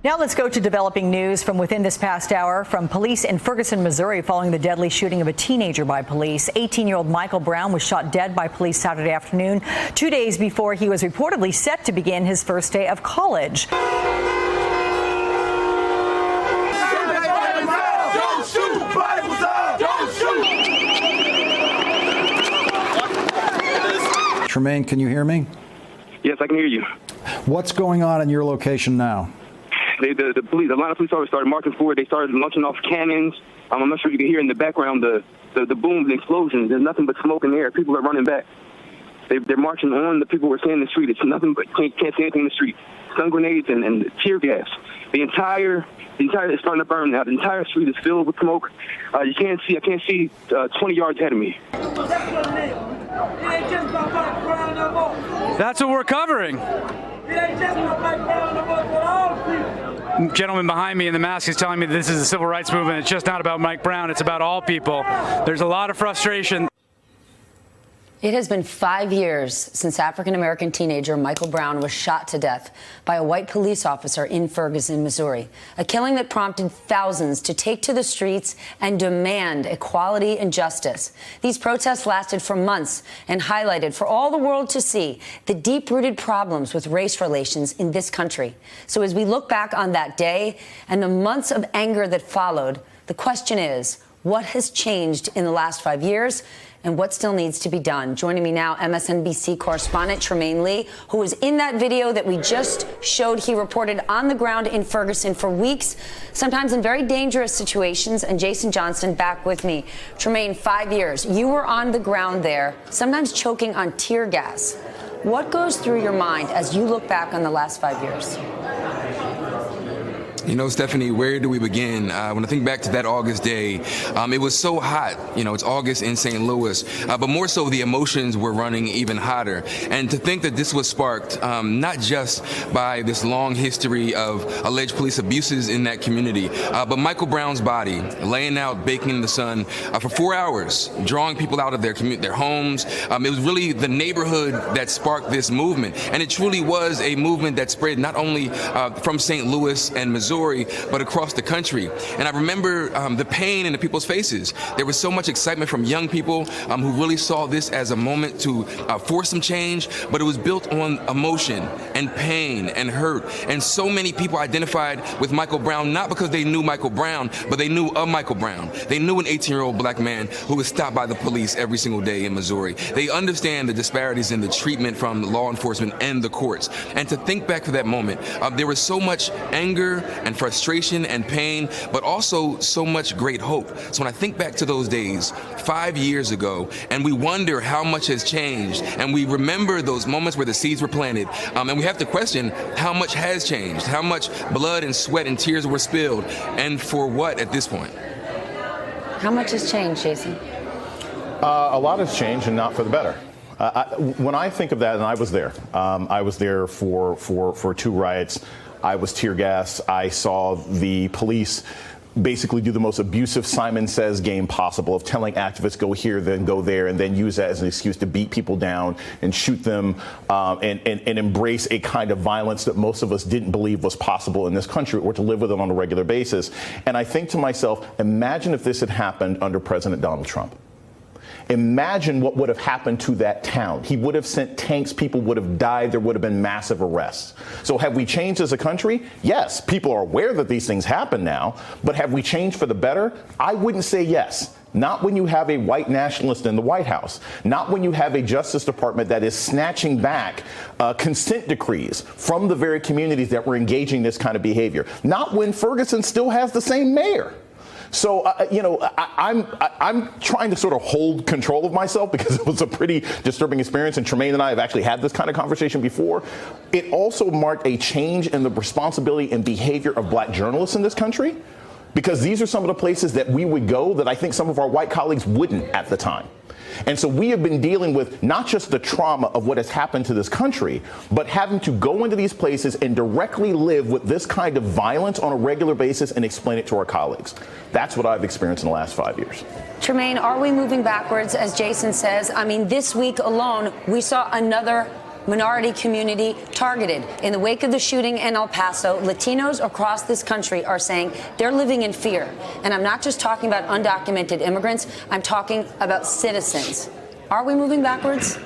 Now let's go to developing news from within this past hour from police in Ferguson, Missouri, following the deadly shooting of a teenager by police. 18-year-old Michael Brown was shot dead by police Saturday afternoon, 2 days before he was reportedly set to begin his first day of college. Tremaine, can you hear me? Yes, I can hear you. What's going on in your location now? The police, a lot of police officers started marching forward. They started launching off cannons. I'm not sure you can hear in the background the booms and explosions. There's nothing but smoke in the air. People are running back. They're marching on. The people were staying in the street. It's nothing but can't see anything in the street. Stun grenades and tear gas. The entire is starting to burn now. The entire street is filled with smoke. I can't see 20 yards ahead of me. That's what we're covering. Gentleman behind me in the mask is telling me that this is a civil rights movement. It's just not about Mike Brown. It's about all people. There's a lot of frustration. It has been 5 years since African-American teenager Michael Brown was shot to death by a white police officer in Ferguson, Missouri, a killing that prompted thousands to take to the streets and demand equality and justice. These protests lasted for months and highlighted for all the world to see the deep-rooted problems with race relations in this country. So as we look back on that day and the months of anger that followed, the question is, what has changed in the last 5 years? And what still needs to be done? Joining me now, MSNBC correspondent Tremaine Lee, who was in that video that we just showed. He reported on the ground in Ferguson for weeks, sometimes in very dangerous situations. And Jason Johnston back with me. Tremaine, 5 years. You were on the ground there, sometimes choking on tear gas. What goes through your mind as you look back on the last 5 years? You know, Stephanie, where do we begin? When I think back to that August day, it was so hot. You know, it's August in St. Louis, but more so the emotions were running even hotter. And to think that this was sparked not just by this long history of alleged police abuses in that community, but Michael Brown's body laying out, baking in the sun for 4 hours, drawing people out of their homes. It was really the neighborhood that sparked this movement. And it truly was a movement that spread not only from St. Louis and Missouri, but across the country. And I remember the pain in the people's faces. There was so much excitement from young people who really saw this as a moment to force some change, but it was built on emotion and pain and hurt. And so many people identified with Michael Brown, not because they knew Michael Brown, but they knew of Michael Brown. They knew an 18-year-old black man who was stopped by the police every single day in Missouri. They understand the disparities in the treatment from law enforcement and the courts. And to think back to that moment, there was so much anger and frustration and pain, but also so much great hope. So when I think back to those days 5 years ago, and we wonder how much has changed, and we remember those moments where the seeds were planted, and we have to question how much has changed, how much blood and sweat and tears were spilled, and for what at this point? How much has changed, Jason? A lot has changed, and not for the better. When I think of that, and I was there for two riots. I was tear gas. I saw the police basically do the most abusive Simon Says game possible of telling activists go here, then go there, and then use that as an excuse to beat people down and shoot them and embrace a kind of violence that most of us didn't believe was possible in this country or to live with it on a regular basis. And I think to myself, imagine if this had happened under President Donald Trump. Imagine what would have happened to that town. He would have sent tanks. People would have died. There would have been massive arrests. So have we changed as a country? Yes. People are aware that these things happen now. But have we changed for the better? I wouldn't say yes. Not when you have a white nationalist in the White House. Not when you have a Justice Department that is snatching back consent decrees from the very communities that were engaging this kind of behavior. Not when Ferguson still has the same mayor. So, I'm trying to sort of hold control of myself because it was a pretty disturbing experience. And Tremaine and I have actually had this kind of conversation before. It also marked a change in the responsibility and behavior of black journalists in this country, because these are some of the places that we would go that I think some of our white colleagues wouldn't at the time. And so we have been dealing with not just the trauma of what has happened to this country, but having to go into these places and directly live with this kind of violence on a regular basis and explain it to our colleagues. That's what I've experienced in the last 5 years. Tremaine, are we moving backwards, as Jason says? I mean, this week alone, we saw another minority community targeted. In the wake of the shooting in El Paso, Latinos across this country are saying they're living in fear. And I'm not just talking about undocumented immigrants, I'm talking about citizens. Are we moving backwards?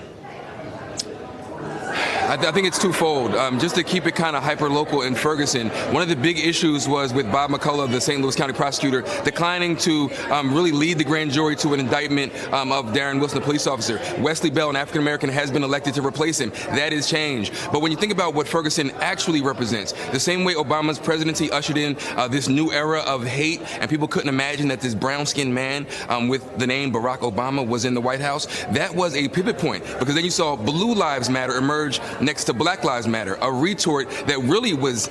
I think it's twofold. Just to keep it kind of hyper-local in Ferguson, one of the big issues was with Bob McCullough, the St. Louis County prosecutor, declining to really lead the grand jury to an indictment of Darren Wilson, the police officer. Wesley Bell, an African-American, has been elected to replace him. That is change. But when you think about what Ferguson actually represents, the same way Obama's presidency ushered in this new era of hate, and people couldn't imagine that this brown-skinned man with the name Barack Obama was in the White House, that was a pivot point, because then you saw Blue Lives Matter emerge next to Black Lives Matter, a retort that really was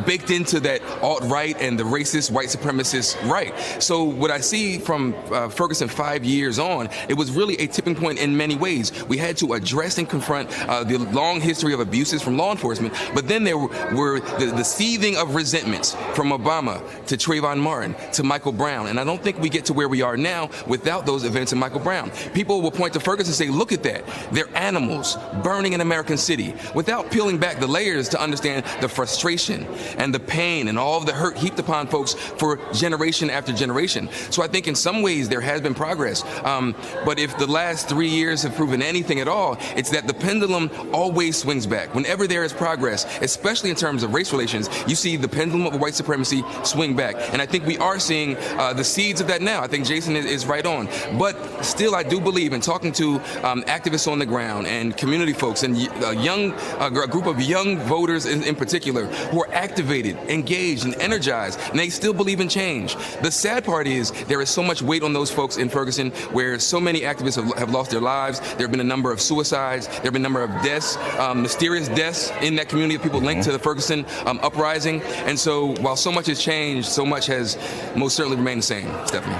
baked into that alt-right and the racist, white supremacist right. So what I see from Ferguson 5 years on, it was really a tipping point in many ways. We had to address and confront the long history of abuses from law enforcement, but then there were the seething of resentments from Obama to Trayvon Martin to Michael Brown. And I don't think we get to where we are now without those events in Michael Brown. People will point to Ferguson and say, look at that. They're animals burning in American City, without peeling back the layers to understand the frustration and the pain and all of the hurt heaped upon folks for generation after generation. So I think in some ways there has been progress. But if the last 3 years have proven anything at all, it's that the pendulum always swings back. Whenever there is progress, especially in terms of race relations, you see the pendulum of white supremacy swing back. And I think we are seeing the seeds of that now. I think Jason is right on. But still, I do believe in talking to activists on the ground and community folks and a group of young voters in particular who are activated, engaged, and energized, and they still believe in change. The sad part is there is so much weight on those folks in Ferguson, where so many activists have lost their lives. There have been a number of suicides. There have been a number of deaths, mysterious deaths in that community of people linked to the Ferguson uprising. And so while so much has changed, so much has most certainly remained the same. Stephanie.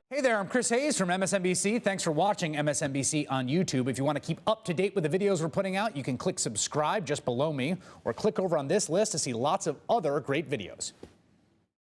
Hey there, I'm Chris Hayes from MSNBC. Thanks for watching MSNBC on YouTube. If you want to keep up to date with the videos we're putting out, you can click subscribe just below me or click over on this list to see lots of other great videos.